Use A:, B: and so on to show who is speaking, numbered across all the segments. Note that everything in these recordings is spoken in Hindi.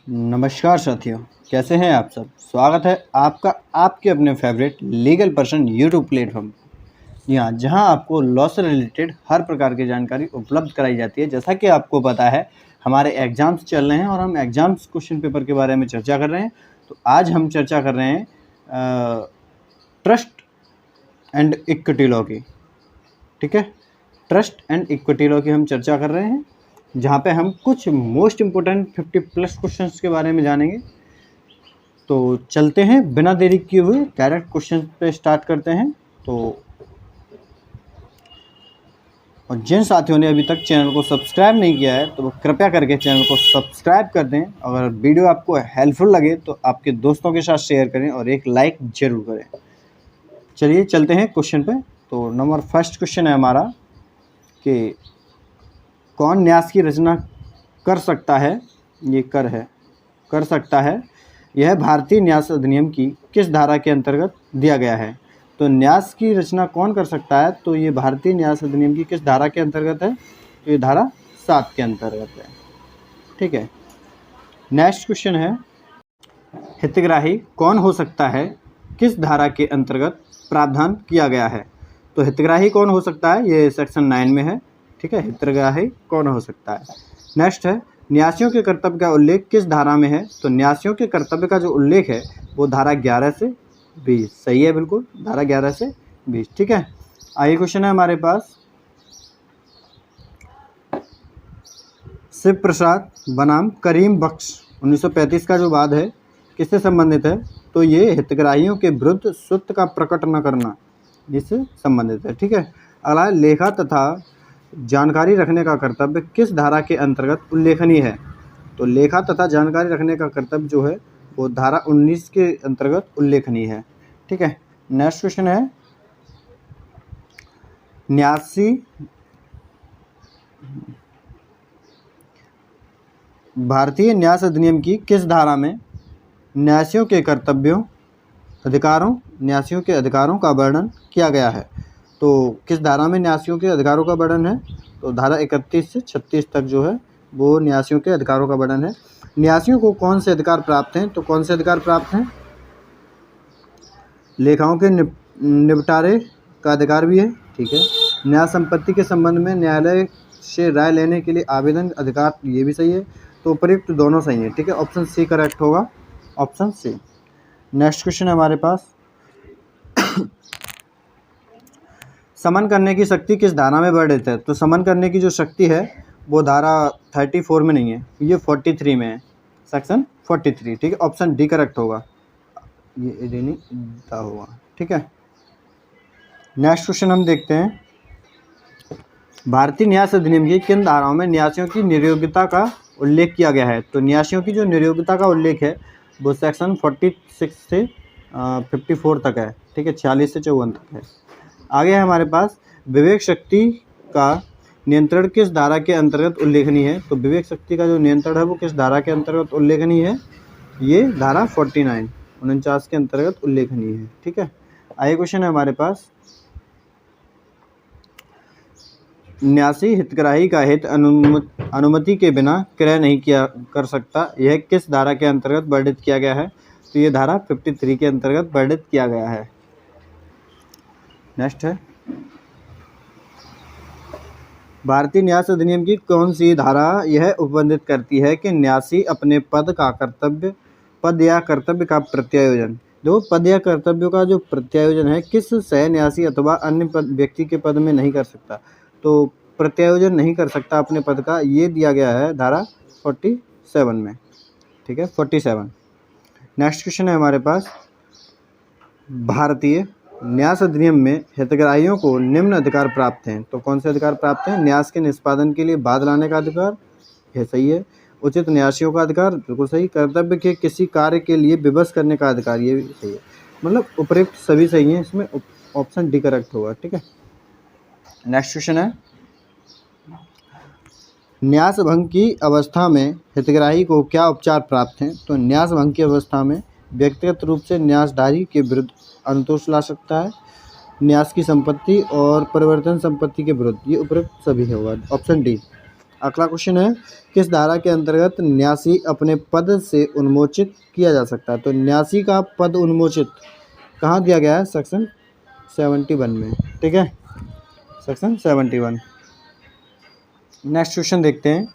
A: नमस्कार साथियों, कैसे हैं आप सब। स्वागत है आपका आपके अपने favourite legal person YouTube platform यहाँ जहां आपको लॉ से रिलेटेड हर प्रकार की जानकारी उपलब्ध कराई जाती है। जैसा कि आपको पता है, हमारे एग्ज़ाम्स चल रहे हैं और हम एग्ज़ाम्स क्वेश्चन पेपर के बारे में चर्चा कर रहे हैं। तो आज हम चर्चा कर रहे हैं ट्रस्ट एंड इक्विटी लॉ की। ठीक है, ट्रस्ट एंड इक्विटी लॉ की हम चर्चा कर रहे हैं, जहाँ पे हम कुछ मोस्ट इम्पोर्टेंट 50+ क्वेश्चंस के बारे में जानेंगे। तो चलते हैं, बिना देरी किए हुए डायरेक्ट क्वेश्चन पे स्टार्ट करते हैं। तो और जिन साथियों ने अभी तक चैनल को सब्सक्राइब नहीं किया है तो वो कृपया करके चैनल को सब्सक्राइब कर दें। अगर वीडियो आपको हेल्पफुल लगे तो आपके दोस्तों के साथ शेयर करें और एक लाइक ज़रूर करें। चलिए चलते हैं क्वेश्चन पे। तो नंबर फर्स्ट क्वेश्चन है हमारा कि कौन न्यास की रचना कर सकता है। ये कर सकता है, यह भारतीय न्यास अधिनियम की किस धारा के अंतर्गत दिया गया है। तो न्यास की रचना कौन कर सकता है, तो ये भारतीय न्यास अधिनियम की किस धारा के अंतर्गत है। तो ये धारा 7 के अंतर्गत है। ठीक है, नेक्स्ट क्वेश्चन है, हितग्राही कौन हो सकता है, किस धारा के अंतर्गत प्रावधान किया गया है। तो हितग्राही कौन हो सकता है, ये सेक्शन 9 में है। ठीक है, हितग्राही कौन हो सकता है। नेक्स्ट है, न्यासियों के कर्तव्य का उल्लेख किस धारा में है। तो न्यासियों के कर्तव्य का जो उल्लेख है वो धारा 11 से 20। सही है, बिल्कुल, धारा 11 से 20। ठीक है, आगे क्वेश्चन है हमारे पास, शिव प्रसाद बनाम करीम बख्श 1935 का जो वाद है किससे संबंधित है। तो ये हितग्राहियों के विरुद्ध स्वत्व का प्रकट न करना, इससे संबंधित है। ठीक है, अगला है, लेखा तथा जानकारी रखने का कर्तव्य किस धारा के अंतर्गत उल्लेखनीय है। तो लेखा तथा जानकारी रखने का कर्तव्य जो है वो धारा 19 के अंतर्गत उल्लेखनीय है। ठीक है, नेक्स्ट क्वेश्चन है, न्यासी भारतीय न्यास अधिनियम की किस धारा में न्यासियों के कर्तव्यों न्यासियों के अधिकारों का वर्णन किया गया है। तो किस धारा में न्यासियों के अधिकारों का वर्णन है। तो धारा 31 से 36 तक जो है वो न्यासियों के अधिकारों का वर्णन है। न्यासियों को कौन से अधिकार प्राप्त हैं। तो कौन से अधिकार प्राप्त हैं, लेखाओं के निपटारे का अधिकार भी है। ठीक है, न्याय संपत्ति के संबंध में न्यायालय से राय लेने के लिए आवेदन अधिकार, ये भी सही है। तो उपयुक्त दोनों सही है। ठीक है, ऑप्शन सी करेक्ट होगा, ऑप्शन सी। नेक्स्ट क्वेश्चन है हमारे पास, समन करने की शक्ति किस धारा में वर्णित है। तो समन करने की जो शक्ति है वो धारा 34 में नहीं है, ये 43 में है, सेक्शन 43। ठीक है, ऑप्शन डी करेक्ट होगा, ये नहीं होगा। ठीक है, नेक्स्ट क्वेश्चन हम देखते हैं, भारतीय न्यास अधिनियम की किन धाराओं में न्यासियों की नियोग्यता का उल्लेख किया गया है। तो न्यासियों की जो नियोग्यता का उल्लेख है वो सेक्शन 46 से 54 तक है। ठीक है, 46 से 54 तक है। आगे है हमारे पास, विवेक शक्ति का नियंत्रण किस धारा के अंतर्गत उल्लेखनीय है। तो विवेक शक्ति का जो नियंत्रण है वो किस धारा के अंतर्गत उल्लेखनीय है, ये धारा 49 के अंतर्गत उल्लेखनीय है। ठीक है, आगे क्वेश्चन है हमारे पास, न्यासी हितग्राही का हित अनुमति के बिना क्रय नहीं कर सकता, यह किस धारा के अंतर्गत वर्णित किया गया है। तो ये धारा 53 के अंतर्गत वर्णित किया गया है। नेक्स्ट है, भारतीय न्यास अधिनियम की कौन सी धारा यह उपबंधित करती है कि न्यासी अपने पद या कर्तव्य का प्रत्यायोजन, जो पद या कर्तव्यों का जो प्रत्यायोजन है किस सह न्यासी अथवा अन्य व्यक्ति के पद में नहीं कर सकता। तो प्रत्यायोजन नहीं कर सकता अपने पद का, ये दिया गया है धारा 47 में। ठीक है, 47। नेक्स्ट क्वेश्चन है हमारे पास, भारतीय न्यास अधिनियम में हितग्राहियों को निम्न अधिकार प्राप्त हैं। तो कौन से अधिकार प्राप्त हैं, न्यास के निष्पादन के लिए बाध लाने का अधिकार, यह सही है। उचित न्यासियों का अधिकार, बिल्कुल सही। कर्तव्य के किसी कार्य के लिए विवश करने का अधिकार, ये भी सही है। मतलब उपयुक्त सभी सही हैं, इसमें ऑप्शन डी करेक्ट होगा। ठीक है, नेक्स्ट क्वेश्चन है, न्यास भंग की अवस्था में हितग्राही को क्या उपचार प्राप्त हैं। तो न्यास भंग की अवस्था में व्यक्तिगत रूप से न्यासधारी के विरुद्ध अनुतोष ला सकता है, न्यास की संपत्ति और परिवर्तन संपत्ति के विरुद्ध, ये उपयुक्त सभी होगा, ऑप्शन डी। अगला क्वेश्चन है, किस धारा के अंतर्गत न्यासी अपने पद से उन्मोचित किया जा सकता है? तो न्यासी का पद उन्मोचित कहाँ दिया गया है? सेक्शन 71 में। ठीक है, सेक्शन 71। नेक्स्ट क्वेश्चन देखते हैं,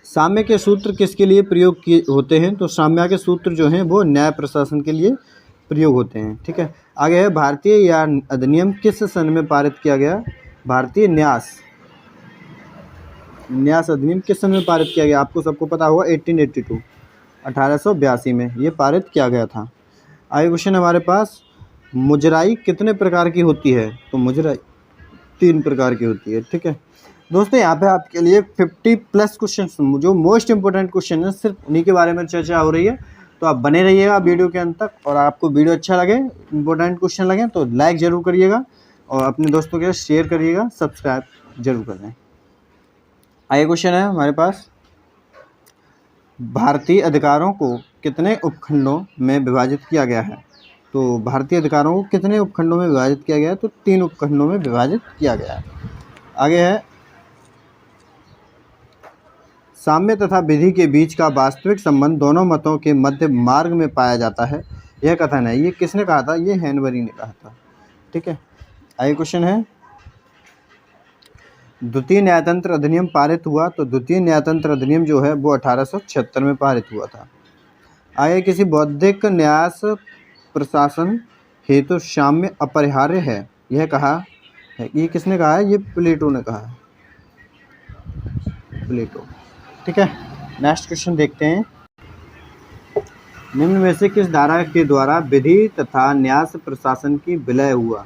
A: साम्य के सूत्र किसके लिए प्रयोग किए होते हैं? तो साम्य के सूत्र जो हैं वो न्याय प्रशासन के लिए प्रयोग होते हैं। ठीक है, आगे है, भारतीय या अधिनियम किस सन में पारित किया गया? भारतीय न्यास अधिनियम किस सन में पारित किया गया? आपको सबको पता होगा 1882 1882 में ये पारित किया गया था। आगे क्वेश्चन हमारे पास, मुजराई कितने प्रकार की होती है? तो मुजराई 3 प्रकार की होती है। ठीक है दोस्तों, यहाँ पे आपके लिए 50+ क्वेश्चन जो मोस्ट इंपॉर्टेंट क्वेश्चन है सिर्फ उन्हीं के बारे में चर्चा हो रही है, तो आप बने रहिएगा वीडियो के अंत तक। और आपको वीडियो अच्छा लगे, इंपॉर्टेंट क्वेश्चन लगे तो लाइक ज़रूर करिएगा और अपने दोस्तों के साथ शेयर करिएगा, सब्सक्राइब जरूर कर दें। आगे क्वेश्चन है हमारे पास, भारतीय अधिकारों को कितने उपखंडों में विभाजित किया गया है? तो भारतीय अधिकारों को कितने उपखंडों में विभाजित किया गया है? तो 3 उपखंडों में विभाजित किया गया है। आगे है, साम्य तथा विधि के बीच का वास्तविक संबंध दोनों मतों के मध्य मार्ग में पाया जाता है, यह कथन है, ये किसने कहा था? ये हेनबरी ने कहा था। ठीक है, आगे क्वेश्चन है, द्वितीय न्यायतंत्र अधिनियम पारित हुआ, तो द्वितीय न्यायतंत्र अधिनियम जो है वो 1876 में पारित हुआ था। आगे, किसी बौद्धिक न्यास प्रशासन हेतु साम्य अपरिहार्य है, यह कहा है, ये किसने कहा है? ये प्लेटो ने कहा है, प्लेटो। ठीक है, नेक्स्ट क्वेश्चन देखते हैं, निम्न में से किस धारा के द्वारा विधि तथा न्यास प्रशासन की विलय हुआ?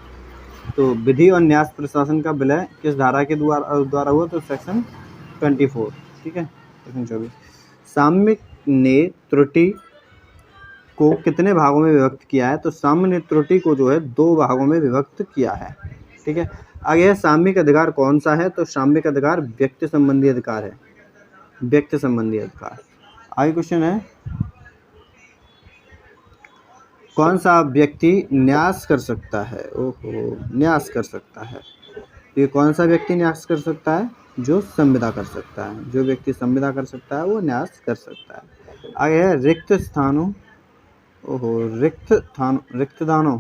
A: तो विधि और न्यास प्रशासन का विलय किस धारा के द्वारा हुआ? तो सेक्शन 24। ठीक है, सेक्शन 24। साम्य ने त्रुटि को कितने भागों में विभक्त किया है? तो साम्य ने त्रुटि को जो है 2 भागों में विभक्त किया है। ठीक है, आगे है, साम्यिक अधिकार कौन सा है? तो साम्यिक अधिकार व्यक्ति संबंधी अधिकार है, व्यक्ति संबंधी अधिकार। आगे क्वेश्चन है, कौन सा व्यक्ति न्यास कर सकता है? ओहो, न्यास कर सकता है, ये कौन सा व्यक्ति न्यास कर सकता है? जो संविदा कर सकता है, जो व्यक्ति संविदा कर सकता है वो न्यास कर सकता है। आगे है, रिक्त स्थानों रिक्तदानों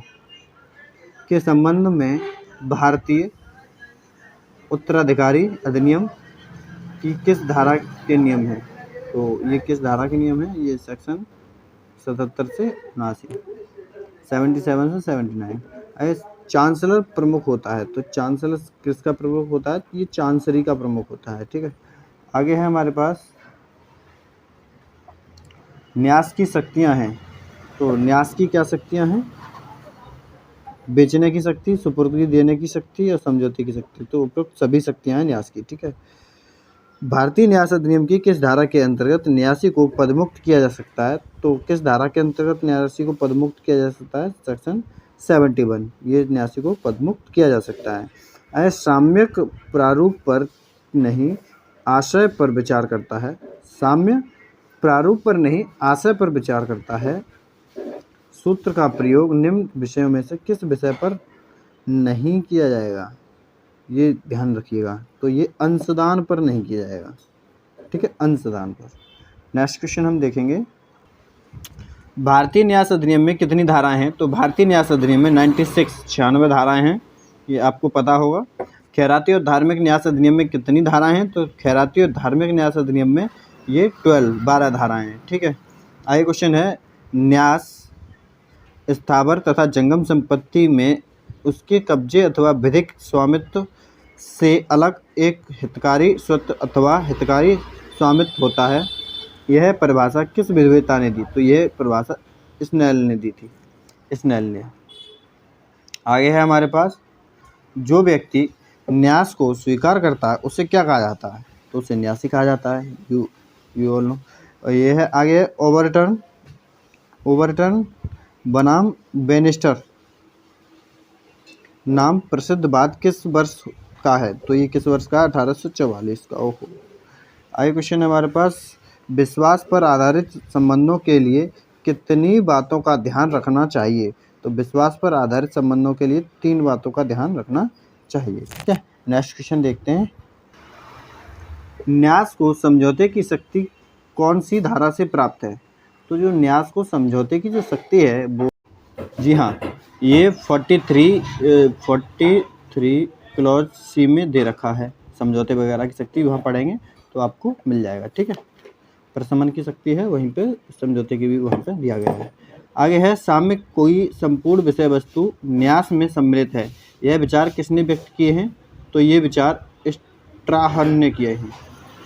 A: के संबंध में भारतीय उत्तराधिकारी अधिनियम की किस धारा के नियम है? तो ये किस धारा के नियम है? ये सेक्शन 77 से 79, 77 से 79। अरे चांसलर प्रमुख होता है, तो चांसलर किसका प्रमुख होता है? ये चांसरी का प्रमुख होता है। ठीक है, आगे है हमारे पास, न्यास की शक्तियां हैं, तो न्यास की क्या शक्तियां हैं? बेचने की शक्ति, सुपुर्दगी देने की शक्ति और समझौते की शक्ति, तो उपयुक्त सभी शक्तियां हैं न्यास की। ठीक है, भारतीय न्यास अधिनियम की किस धारा के अंतर्गत न्यासी को पदमुक्त किया जा सकता है? तो किस धारा के अंतर्गत न्यासी को पदमुक्त किया जा सकता है? सेक्शन 71, ये न्यासी को पदमुक्त किया जा सकता है। यह साम्यक प्रारूप पर नहीं आशय पर विचार करता है, साम्य प्रारूप पर नहीं आशय पर विचार करता है। सूत्र का प्रयोग निम्न विषयों में से किस विषय पर नहीं किया जाएगा? ये ध्यान रखिएगा, तो ये अंशदान पर नहीं किया जाएगा। ठीक है, अंशदान पर। नेक्स्ट क्वेश्चन हम देखेंगे, भारतीय न्यास अधिनियम में कितनी धाराएं हैं? तो भारतीय न्यास अधिनियम में 96 धाराएं हैं, ये आपको पता होगा। खैराती और धार्मिक न्यास अधिनियम में कितनी धाराएं हैं? तो खैराती और धार्मिक न्यास अधिनियम में ये 12 धाराएं हैं। ठीक है, आगे क्वेश्चन है, न्यास स्थावर तथा जंगम संपत्ति में उसके कब्जे अथवा विधिक स्वामित्व से अलग एक हितकारी स्वत्व अथवा हितकारी स्वामित्व होता है, यह परिभाषा किस विद्वता ने दी? तो यह परिभाषा स्नेल ने दी थी, स्नेल ने। आगे है हमारे पास, जो व्यक्ति न्यास को स्वीकार करता है उसे क्या कहा जाता है? तो उसे न्यासी कहा जाता है, यू ऑल नो। और ये है आगे, ओवरटर्न बनाम बेनिस्टर नाम प्रसिद्ध बात किस वर्ष का है? तो ये किस वर्ष का? 1844 का। ओहो। आगे क्वेश्चन है हमारे पास, विश्वास पर आधारित संबंधों के लिए कितनी बातों का ध्यान रखना चाहिए? तो विश्वास पर आधारित संबंधों के लिए 3 बातों का ध्यान रखना चाहिए। ठीक है, नेक्स्ट क्वेश्चन देखते हैं, न्यास को समझौते की शक्ति कौन सी धारा से प्राप्त है? तो जो न्यास को समझौते की जो शक्ति है वो, जी हाँ, ये 43 क्लॉज सी में दे रखा है। समझौते वगैरह की शक्ति वहाँ पढ़ेंगे तो आपको मिल जाएगा, ठीक है। प्रशमन की शक्ति है वहीं पे, समझौते की भी वहाँ पे दिया गया है। आगे है, साम्य कोई संपूर्ण विषय वस्तु न्यास में सम्मिलित है। यह विचार किसने व्यक्त किए हैं? तो ये विचार स्ट्राहन ने किए हैं,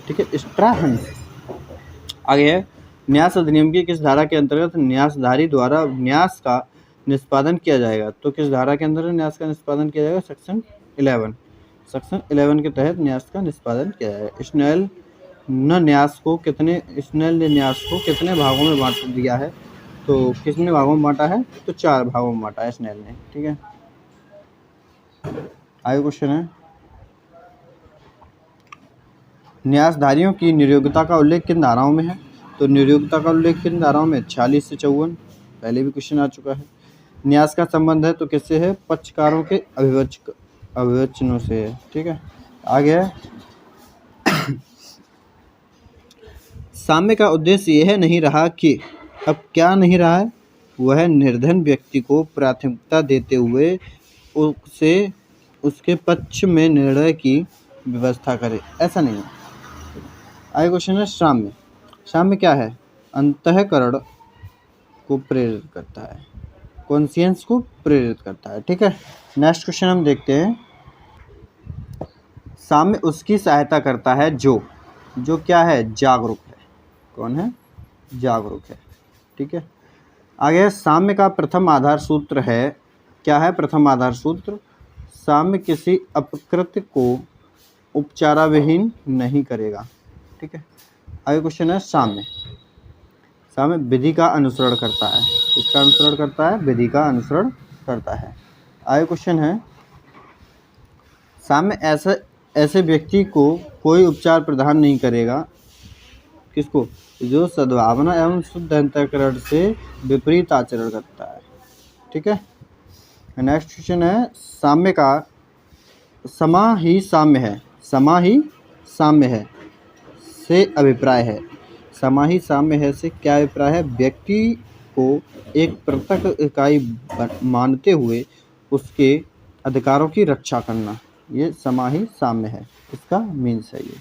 A: ठीक है, स्ट्राहन। आगे है, न्यास अधिनियम की किस धारा के अंतर्गत न्यासधारी द्वारा न्यास का निष्पादन किया जाएगा? तो किस धारा के अंतर्गत न्यास का निष्पादन किया जाएगा? सेक्शन 11। सेक्शन 11 के तहत न्यास का निष्पादन किया जाएगा। स्नेल ने न्यास को कितने भागों में बांट दिया है? तो कितने भागों में बांटा है? तो 4 भागों में बांटा है स्नेल ने, ठीक है। आगे क्वेश्चन है, न्यासधारियों की नियोक्ता का उल्लेख किन धाराओं में है? तो नियोक्ता का उल्लेख किन धाराओं में? 46 से 54, पहले भी क्वेश्चन आ चुका है। न्यास का संबंध है तो किससे है? पक्षकारों के अभिवचनों से है, ठीक है। आगे है, साम्य का उद्देश्य यह नहीं रहा कि, अब क्या नहीं रहा है? वह निर्धन व्यक्ति को प्राथमिकता देते हुए उसे उसके पक्ष में निर्णय की व्यवस्था करे, ऐसा नहीं है। आगे क्वेश्चन है, साम्य क्या है? अंतःकरण को प्रेरित करता है, कॉन्शियंस को प्रेरित करता है, ठीक है। नेक्स्ट क्वेश्चन हम देखते हैं, साम्य उसकी सहायता करता है जो क्या है? जागरूक है। कौन है? जागरूक है, ठीक है। आगे साम्य का प्रथम आधार सूत्र है, क्या है प्रथम आधार सूत्र? साम्य किसी अपकृत्य को उपचाराविहीन नहीं करेगा, ठीक है। आगे क्वेश्चन है, साम्य विधि का अनुसरण करता है। किसका अनुसरण करता है? विधि का अनुसरण करता है। आगे क्वेश्चन है, साम्य ऐसे व्यक्ति को कोई उपचार प्रदान नहीं करेगा। किसको? जो सद्भावना एवं शुद्ध अंतःकरण से विपरीत आचरण करता है, ठीक है। नेक्स्ट क्वेश्चन है, साम्य का समा ही साम्य है से अभिप्राय है। समा ही साम्य है से क्या अभिप्राय है? व्यक्ति को एक पृथक इकाई मानते हुए उसके अधिकारों की रक्षा करना, ये समा ही साम्य है, इसका मीन्स है ये,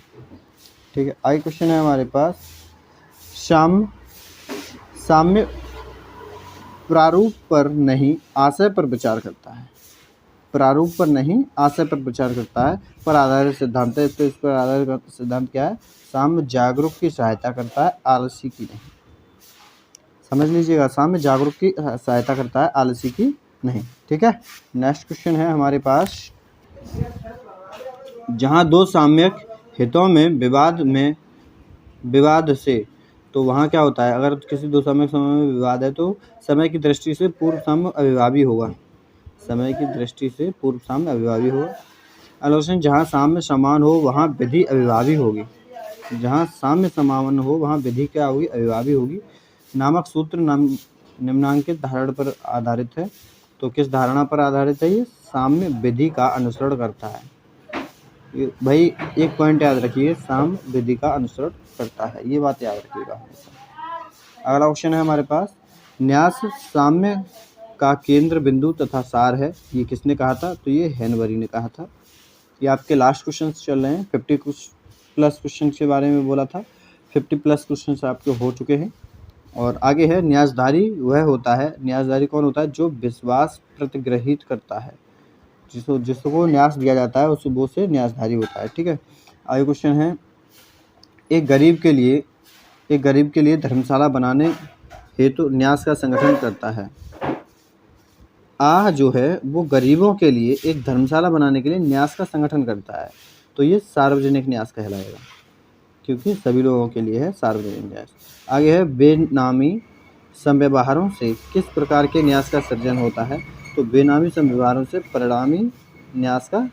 A: ठीक है। आगे क्वेश्चन है हमारे पास, साम्य प्रारूप पर नहीं आशय पर विचार करता है। प्रारूप पर नहीं आशय पर विचार करता है, पर आधारित सिद्धांत है। तो इस पर आधारित सिद्धांत क्या है? साम्य जागरूक की सहायता करता है, आलसी की नहीं। समझ लीजिएगा, साम्य जागरूक की सहायता करता है, आलसी की नहीं, ठीक है। नेक्स्ट क्वेश्चन है हमारे पास, जहाँ दो साम्यक हितों में विवाद से, तो वहाँ क्या होता है? अगर किसी दो साम्यक समय में विवाद है तो समय की दृष्टि से पूर्व साम्य अविभावी होगा। समय की दृष्टि से पूर्व साम्य अविभावी होगा। आलोचना, जहाँ साम्य समान हो वहाँ विधि अविभावी होगी। जहाँ साम्य समान हो वहाँ विधि क्या होगी? अविभावी होगी। नामक सूत्र निम्नांकित धारणा पर आधारित है। तो किस धारणा पर आधारित है ये? साम्य विधि का अनुसरण करता है। भाई एक पॉइंट याद रखिए, साम्य विधि का अनुसरण करता है, ये बात याद रखिएगा। अगला क्वेश्चन है हमारे पास, न्यास साम्य का केंद्र बिंदु तथा सार है, ये किसने कहा था? तो ये हेनबरी ने कहा था। ये आपके लास्ट क्वेश्चन चल रहे हैं, 50 प्लस क्वेश्चन के बारे में बोला था। 50 प्लस क्वेश्चन आपके हो चुके हैं। और आगे है, न्यासधारी वह होता है, न्यासधारी कौन होता है? जो विश्वास प्रतिग्रहित करता है, जिसको न्यास दिया जाता है उस वो से न्यासधारी होता है, ठीक है। आगे क्वेश्चन है, एक गरीब के लिए धर्मशाला बनाने हेतु न्यास का संगठन करता है। जो है वो गरीबों के लिए एक धर्मशाला बनाने के लिए न्यास का संगठन करता है, तो ये सार्वजनिक न्यास कहलाएगा, क्योंकि सभी लोगों के लिए है सार्वजनिक न्यास। आगे है, बेनामी समव्यवहारों से किस प्रकार के न्यास का सृजन होता है? तो बेनामी समव्यवहारों से परिणामी न्यास का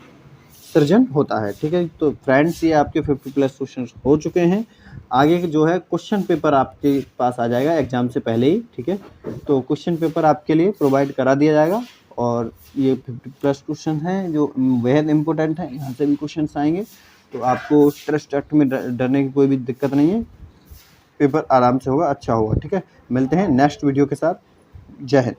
A: सृजन होता है, ठीक है। तो फ्रेंड्स, ये आपके 50 प्लस क्वेश्चन हो चुके हैं। आगे जो है क्वेश्चन पेपर आपके पास आ जाएगा एग्जाम से पहले ही, ठीक है। तो क्वेश्चन पेपर आपके लिए प्रोवाइड करा दिया जाएगा, और ये 50 प्लस क्वेश्चन हैं जो बेहद इंपॉर्टेंट है, यहाँ से भी क्वेश्चन आएंगे। तो आपको टेस्ट टेस्ट में डरने की कोई भी दिक्कत नहीं है, पेपर आराम से होगा, अच्छा होगा। ठीक है, मिलते हैं नेक्स्ट वीडियो के साथ। जय हिंद।